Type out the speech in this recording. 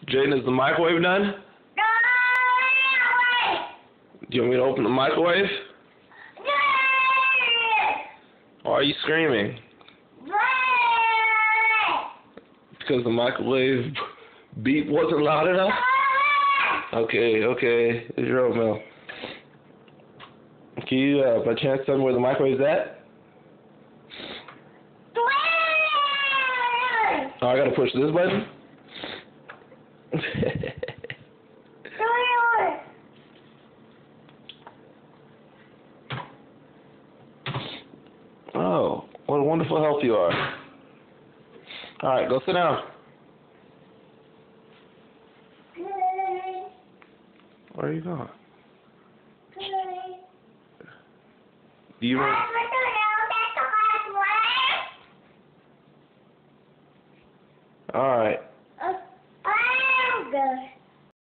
Jaden, is the microwave done? Do you want me to open the microwave? Why are you screaming? Because the microwave beep wasn't loud enough? Okay, it's your oatmeal. Can you, by chance, tell me where the microwave's at? Oh, I gotta push this button? Oh, what a wonderful help you are. Alright, go sit down. Where are you going? Do you want... Alright.